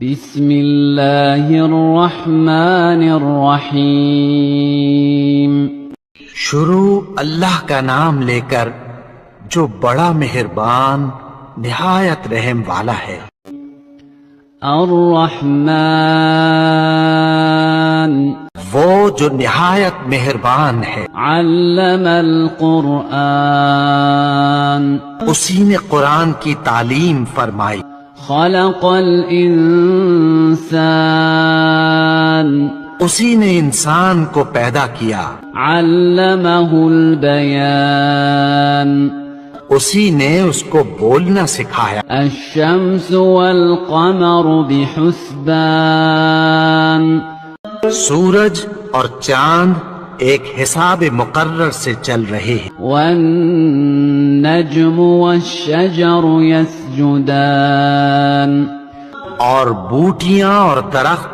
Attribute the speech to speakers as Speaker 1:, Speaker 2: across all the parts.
Speaker 1: بسم اللہ الرحمن الرحیم۔
Speaker 2: شروع اللہ کا نام لے کر جو بڑا مہربان نہایت رحم والا ہے۔
Speaker 1: الرحمن
Speaker 2: وہ جو نہایت مہربان ہے۔
Speaker 1: علم القرآن
Speaker 2: اسی نے قرآن کی تعلیم فرمائی۔
Speaker 1: خلق الانسان
Speaker 2: اسی نے انسان کو پیدا کیا۔
Speaker 1: علمہ البیان
Speaker 2: اسی نے اس کو بولنا سکھایا۔
Speaker 1: الشمس والقمر بحسبان
Speaker 2: سورج اور چاند ایک حساب مقرر سے چل رہے ہیں۔
Speaker 1: والنجم والشجر يسجدان
Speaker 2: اور بوٹیاں اور درخت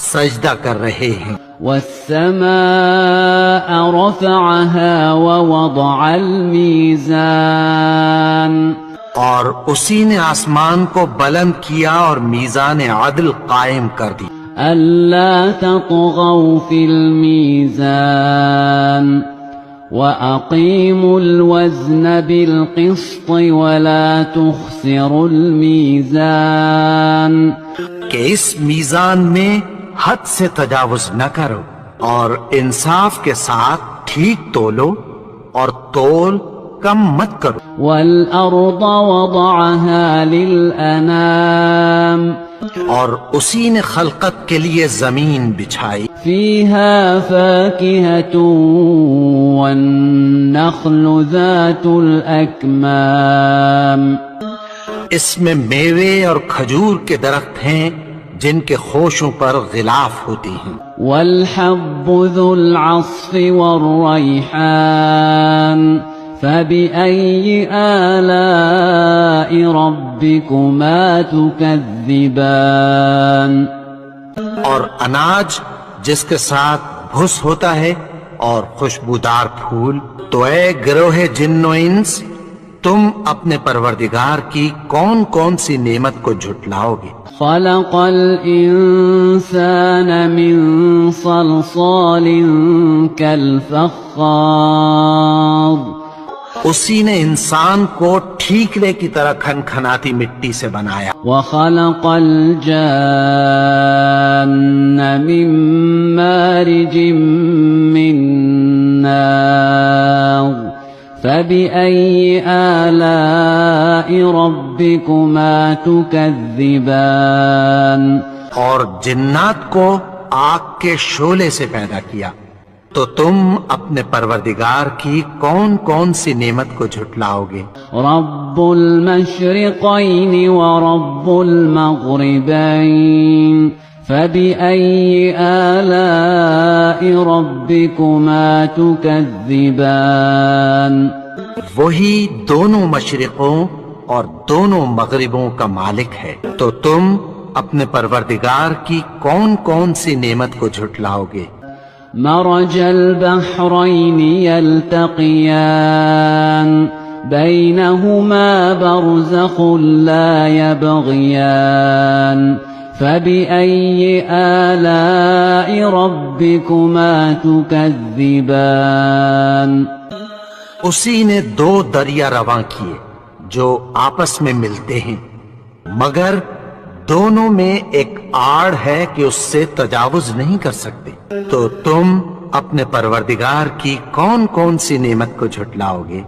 Speaker 2: سجدہ کر رہے ہیں۔
Speaker 1: والسماء رفعها ووضع الميزان
Speaker 2: اور اسی نے آسمان کو بلند کیا اور میزان عدل قائم کر دی۔
Speaker 1: ألا تطغوا في الميزان وأقيموا الوزن بالقسط ولا تخسروا الميزان
Speaker 2: کہ اس میزان میں حد سے تجاوز نہ کرو اور انصاف کے ساتھ ٹھیک تولو اور تول کم مت کرو۔
Speaker 1: والأرض وضعها للأنام
Speaker 2: اور اسی نے خلقت کے لیے زمین بچھائی۔
Speaker 1: فيها فاكهة والنخل ذات الأكمام
Speaker 2: اس میں میوے اور کھجور کے درخت ہیں جن کے خوشوں پر غلاف ہوتی ہیں۔
Speaker 1: والحب ذو العصف والريحان فبأي آلاء ربكما تكذبان
Speaker 2: اور اناج جس کے ساتھ بھس ہوتا ہے اور خوشبودار پھول۔ تو اے گروہ جن و انس، تم اپنے پروردگار کی کون کون سی نعمت کو جھٹلاؤ گے؟
Speaker 1: خلق الإنسان من صلصال كالفخار
Speaker 2: اسی نے انسان کو ٹھیکرے کی طرح کھنکھناتی مٹی سے بنایا۔
Speaker 1: وخلق الجان من مارج من نار فبأي آلاء ربكما تكذبان
Speaker 2: اور جنات کو آگ کے شعلے سے پیدا کیا، تو تم اپنے پروردگار کی کون کون سی نعمت کو جھٹلاؤ گے؟
Speaker 1: رب المشرقين ورب المغربين فبأي آلاء ربكما تكذبان
Speaker 2: وہی دونوں مشرقوں اور دونوں مغربوں کا مالک ہے، تو تم اپنے پروردگار کی کون کون سی نعمت کو جھٹلاؤ گے؟
Speaker 1: مرج البحرين يلتقيان بينهما برزخ لا يبغيان فبأي آلاء ربكما تكذبان
Speaker 2: اسی نے دو دریا رواں کیے جو آپس میں ملتے ہیں، مگر دونوں میں ایک آڑ ہے کہ اس سے تجاوز نہیں کر سکتے، تو تم اپنے پروردگار کی کون کون سی نعمت کو جھٹلاؤ گے؟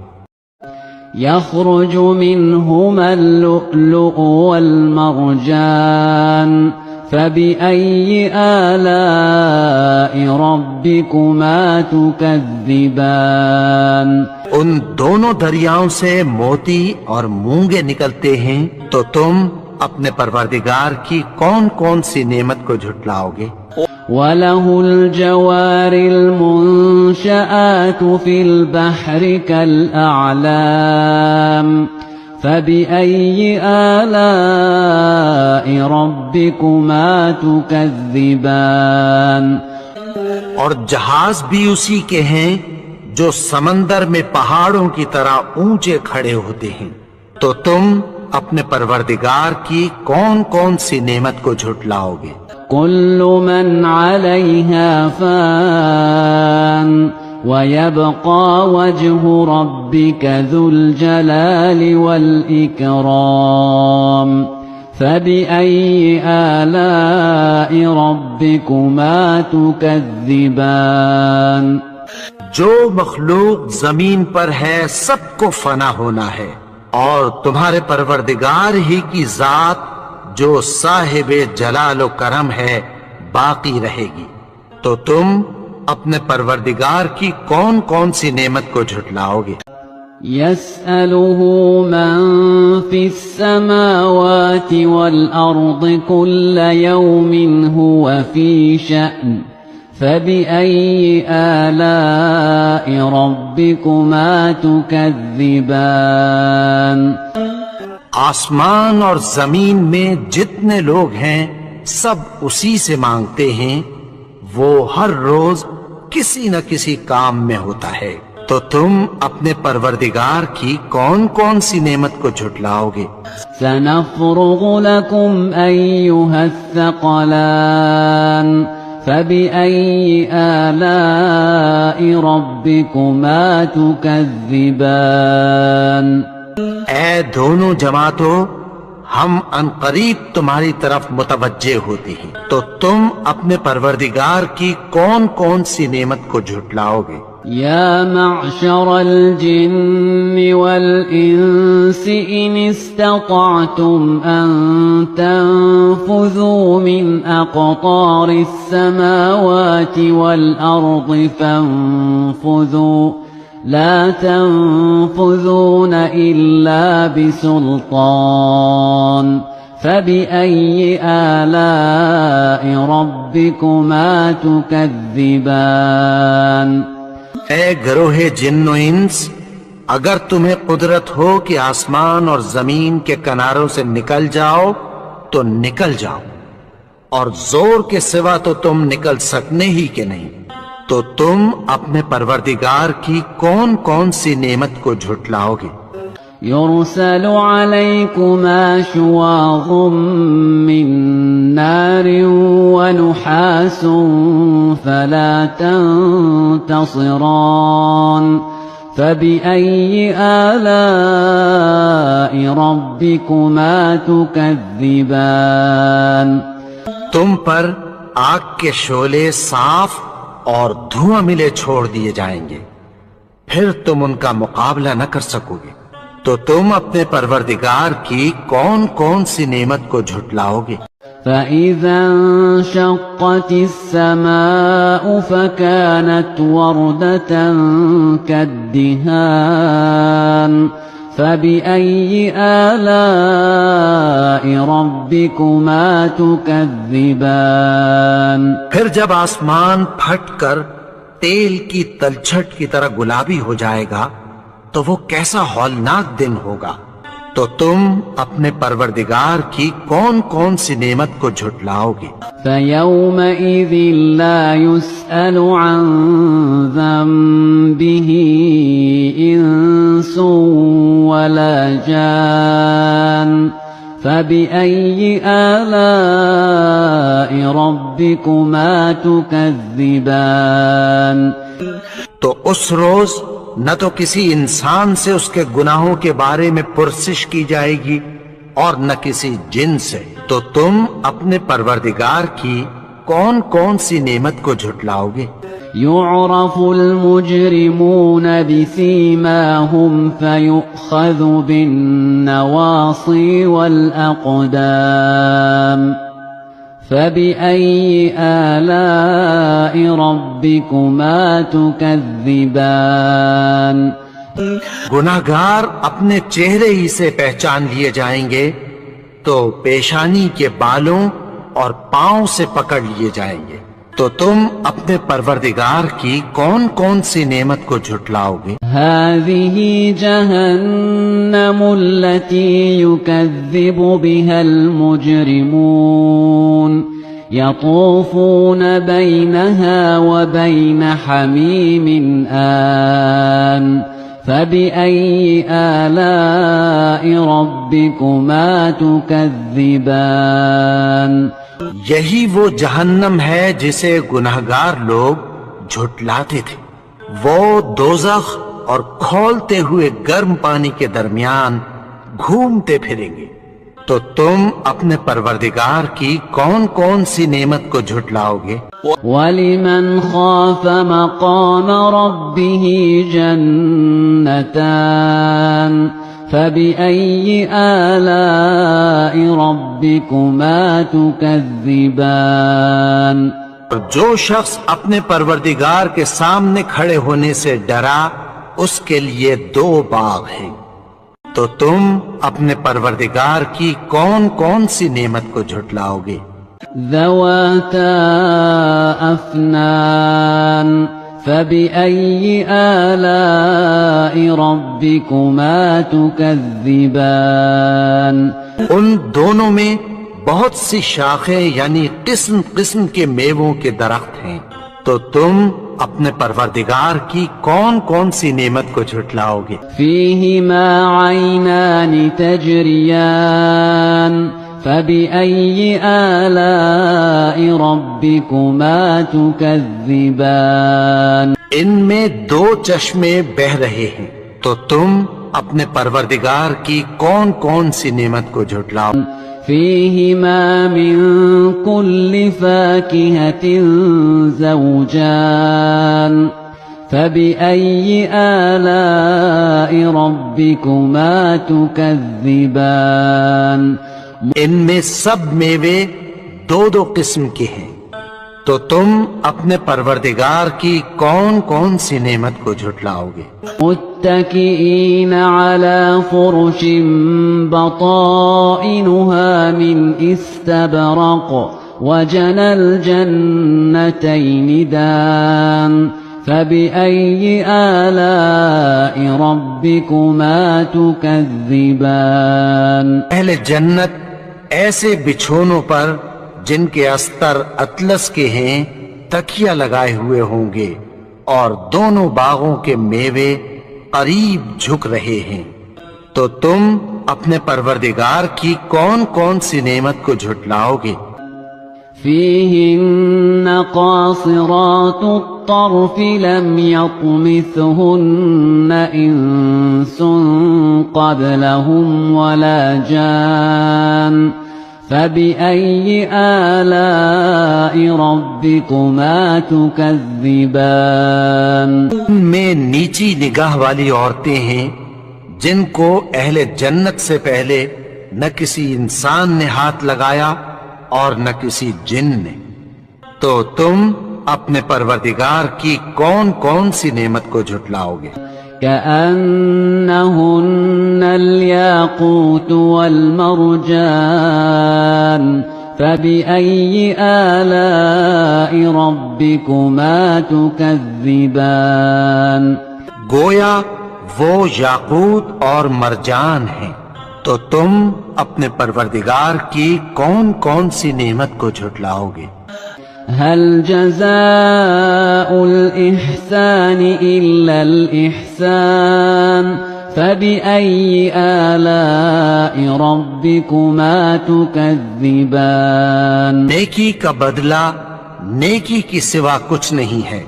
Speaker 1: يخرج منهما اللؤلؤ والمرجان فبأي آلاء ربكما تكذبان
Speaker 2: ان دونوں دریاؤں سے موتی اور مونگے نکلتے ہیں، تو تم اپنے پروردگار کی کون کون سی نعمت کو جھٹلاؤ گے؟
Speaker 1: وَلَهُ الْجَوَارِ الْمُنشَآتُ فِي الْبَحْرِ كَالْأَعْلَامِ فَبِأَيِّ آلَاءِ رَبِّكُمَا تُكَذِّبَانِ
Speaker 2: اور جہاز بھی اسی کے ہیں جو سمندر میں پہاڑوں کی طرح اونچے کھڑے ہوتے ہیں، تو تم اپنے پروردگار کی کون کون سی نعمت کو جھٹلاؤ گے؟
Speaker 1: كل من عليها فان ويبقى وجه ربك ذو الجلال والإكرام فبأي آلاء ربكما تكذبان
Speaker 2: جو مخلوق زمین پر ہے سب کو فنا ہونا ہے، اور تمہارے پروردگار ہی کی ذات جو صاحب جلال و کرم ہے باقی رہے گی، تو تم اپنے پروردگار کی کون کون سی نعمت کو جھٹلاؤ گے؟
Speaker 1: يسأله من في السماوات والأرض كل يوم هو في شأن فبأي آلاء ربكما تكذبان
Speaker 2: آسمان اور زمین میں جتنے لوگ ہیں سب اسی سے مانگتے ہیں، وہ ہر روز کسی نہ کسی کام میں ہوتا ہے، تو تم اپنے پروردگار کی کون کون سی نعمت کو جھٹلاؤ گے؟
Speaker 1: سنفرغ لكم أيها الثقلان فبأي آلاء ربكما تكذبان
Speaker 2: اے دونوں جماعتوں، ہم عنقریب تمہاری طرف متوجہ ہوتے ہیں، تو تم اپنے پروردگار کی کون کون سی نعمت کو جھٹلاؤ گے؟
Speaker 1: يا معشر الجن والإنس إن استطعتم أن تنفذوا من أقطار السماوات والأرض فانفذوا لا تنفذون إلا بسلطان فبأي آلاء ربكما تكذبان
Speaker 2: اے گروہ جن و انس، اگر تمہیں قدرت ہو کہ آسمان اور زمین کے کناروں سے نکل جاؤ تو نکل جاؤ، اور زور کے سوا تو تم نکل سکنے ہی کے نہیں، تو تم اپنے پروردگار کی کون کون سی نعمت کو جھٹلاؤ گے؟
Speaker 1: يرسل عليكما شواظ من نار ونحاس فلا تنتصران فبأي آلاء ربكما تكذبان
Speaker 2: تم پر آگ کے شعلے صاف اور دھواں ملے چھوڑ دیے جائیں گے، پھر تم ان کا مقابلہ نہ کر سکو گے، تو تم اپنے پروردگار کی کون کون سی نعمت کو جھٹلاؤ گے؟
Speaker 1: فَإِذَا انشَقَّتِ السَّمَاءُ فَكَانَتْ وَرْدَةً كَالدِّهَانِ فَبِأَيِّ آلَاءِ رَبِّكُمَا تُكَذِّبَانِ
Speaker 2: پھر جب آسمان پھٹ کر تیل کی تلچھٹ کی طرح گلابی ہو جائے گا تو وہ کیسا ہولناک دن ہوگا، تو تم اپنے پروردگار کی کون کون سی نعمت کو جھٹلاؤ گے؟
Speaker 1: فَيَوْمَئِذٍ لَا يُسْأَلُ عَن ذَنبِهِ إِنسٌ وَلَا جَانٌ فَبِأَيِّ آلَاءِ رَبِّكُمَا تُكَذِّبَانِ
Speaker 2: تو اس روز نہ تو کسی انسان سے اس کے گناہوں کے بارے میں پرسش کی جائے گی اور نہ کسی جن سے، تو تم اپنے پروردگار کی کون کون سی نعمت کو جھٹلاؤ گے؟
Speaker 1: يُعْرَفُ الْمُجْرِمُونَ بِسِيمَاهُمْ فَيُؤْخَذُ بِالنَّوَاصِي وَالْأَقْدَامِ فَبِأَيِّ آلَاءِ رَبِّكُمَا تُكَذِّبَانِ
Speaker 2: گناہگار اپنے چہرے ہی سے پہچان لیے جائیں گے تو پیشانی کے بالوں اور پاؤں سے پکڑ لیے جائیں گے، تو تم اپنے پروردگار کی کون کون سی نعمت کو جھٹلاؤ گے؟
Speaker 1: هذه جهنم التي يكذب بها المجرمون يطوفون بينها وبين حميم آن فبأي آلاء ربكما تكذبان
Speaker 2: یہی وہ جہنم ہے جسے گنہگار لوگ جھٹلاتے تھے، وہ دوزخ اور کھولتے ہوئے گرم پانی کے درمیان گھومتے پھریں گے۔ تو تم اپنے پروردگار کی کون کون سی نعمت کو جھٹلاؤ گے؟
Speaker 1: وَلِمَنْ خَافَ مَقَامَ رَبِّهِ جَنَّتَانِ فَبِأَيِّ آلَاءِ رَبِّكُمَا تُكَذِّبَانِ
Speaker 2: جو شخص اپنے پروردگار کے سامنے کھڑے ہونے سے ڈرا، اس کے لیے 2 باغ ہیں، تو تم اپنے پروردگار کی کون کون سی نعمت کو جھٹلاؤ گے؟
Speaker 1: ذواتا افنان فبأي آلاء ربكما تكذبان
Speaker 2: ان دونوں میں بہت سی شاخیں یعنی قسم قسم کے میووں کے درخت ہیں، تو تم اپنے پروردگار کی کون کون سی نعمت کو جھٹلاؤ گے؟
Speaker 1: فيهما عينان تجريان فبأي آلاء ربكما تكذبان
Speaker 2: ان میں 2 چشمے بہ رہے ہیں، تو تم اپنے پروردگار کی کون کون سی نعمت کو جھٹلاؤ؟
Speaker 1: فيهما من كل فاكهة زوجان فبأي آلاء ربكما تكذبان
Speaker 2: ان میں سب میوے 2 قسم کے ہیں، تو تم اپنے پروردگار کی کون کون سی نعمت کو جھٹلاؤ گے؟
Speaker 1: متكئين على فرش بطائنها من استبرق وجنى الجنتين دان فبأي آلاء ربكما تكذبان
Speaker 2: اہل جنت ایسے بچھونوں پر جن کے استر اطلس کے ہیں تکیہ لگائے ہوئے ہوں گے، اور دونوں باغوں کے میوے قریب جھک رہے ہیں، تو تم اپنے پروردگار کی کون کون سی نعمت کو جھٹلاؤ گے؟
Speaker 1: فيهن قاصرات الطرف لم يطمثهن إنس قبلهم ولا جان فبأي آلاء ربكما تكذبان
Speaker 2: ان میں نیچی نگاہ والی عورتیں ہیں جن کو اہل جنت سے پہلے نہ کسی انسان نے ہاتھ لگایا اور نہ کسی جن نے، تو تم اپنے پروردگار کی کون کون سی نعمت کو جھٹلاؤ گے؟
Speaker 1: كأنهن الياقوت والمرجان فبأي آلاء ربكما تكذبان
Speaker 2: گویا وہ یاقوت اور مرجان ہیں، تو تم اپنے پروردگار کی کون کون سی نعمت کو جھٹلاؤ گے؟
Speaker 1: هل جزاء الإحسان إلا الإحسان فبأي آلاء ربكما تكذبان
Speaker 2: نیکی کا بدلہ نیکی کی سوا کچھ نہیں ہے،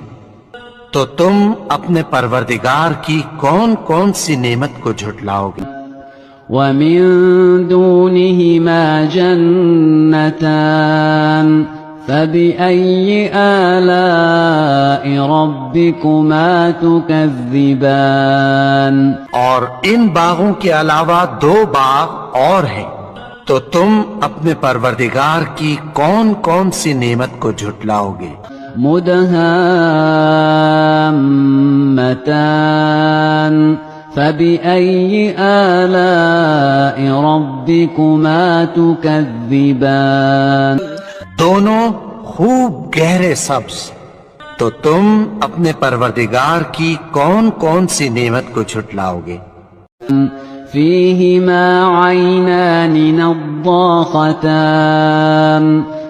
Speaker 2: تو تم اپنے پروردگار کی کون کون سی نعمت کو جھٹلاؤ گے؟
Speaker 1: ومن دونهما جنتان فبأي آلاء ربكما تكذبان
Speaker 2: اور ان باغوں کے علاوہ 2 باغ اور ہیں، تو تم اپنے پروردگار کی کون کون سی نعمت کو جھٹلاؤ گے؟
Speaker 1: مدهامتان فبأي آلاء ربكما تكذبان
Speaker 2: دونوں خوب گہرے سبز، تو تم اپنے پروردگار کی کون کون سی نعمت کو جھٹلاؤ گے؟
Speaker 1: فيهما عينان نضاختان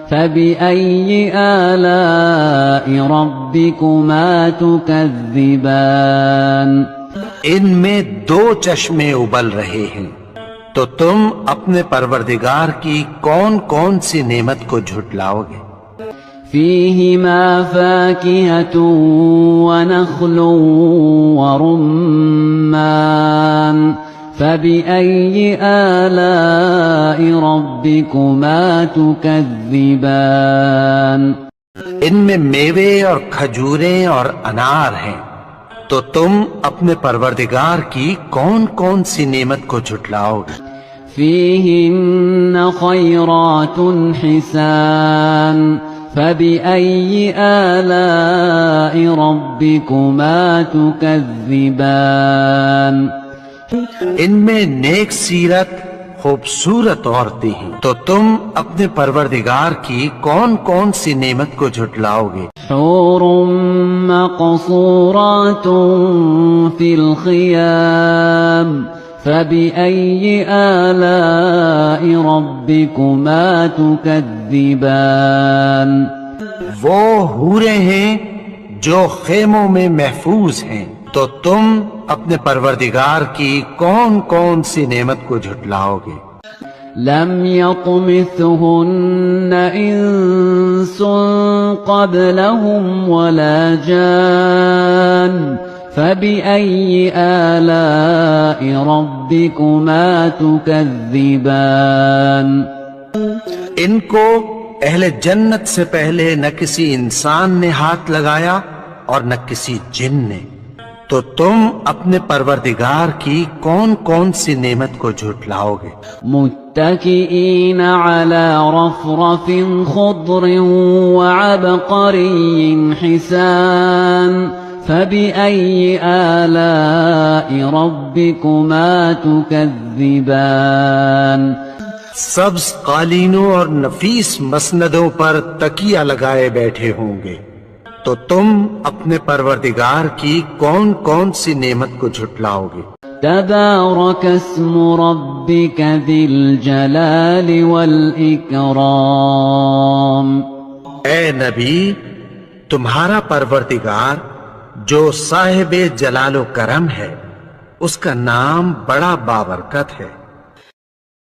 Speaker 1: فبأي آلاء ربكما تكذبان
Speaker 2: ان میں 2 چشمے ابل رہے ہیں، تو تم اپنے پروردگار کی کون کون سی نعمت کو جھٹلاؤ گے؟
Speaker 1: فيهما فاكهة ونخل ورمان فبأي آلاء ربكما تكذبان
Speaker 2: ان میں میوے اور کھجوریں اور انار ہیں، تو تم اپنے پروردگار کی کون کون سی نعمت کو جھٹلاؤ گے؟
Speaker 1: فيهن خيرات حسان فبأي آلاء ربكما تكذبان
Speaker 2: ان میں نیک سیرت خوبصورت عورتیں ہیں، تو تم اپنے پروردگار کی کون کون سی نعمت کو جھٹلاؤ گے؟
Speaker 1: حور مقصورات في الخيام فبأي آلاء ربكما تكذبان
Speaker 2: وہ حوریں ہیں جو خیموں میں محفوظ ہیں، تو تم اپنے پروردگار کی کون کون سی نعمت کو جھٹلاؤ گے؟
Speaker 1: لم يطمثهن انس قبلهم ولا جان فبأي آلاء ربكما تكذبان
Speaker 2: ان کو اہل جنت سے پہلے نہ کسی انسان نے ہاتھ لگایا اور نہ کسی جن نے، تو تم اپنے پروردگار کی کون کون سی نعمت کو جھٹلاؤ گے؟
Speaker 1: متكئين على رفرف خضر وعبقري حسان فبأي آلاء ربكما تكذبان
Speaker 2: سبز قالینوں اور نفیس مسندوں پر تکیہ لگائے بیٹھے ہوں گے، تو تم اپنے پروردگار کی کون کون سی نعمت کو جھٹلاؤ گے؟
Speaker 1: تبارك اسم ربك ذي الجلال والإكرام
Speaker 2: اے نبی، تمہارا پروردگار جو صاحب جلال و کرم ہے، اس کا نام بڑا بابرکت ہے۔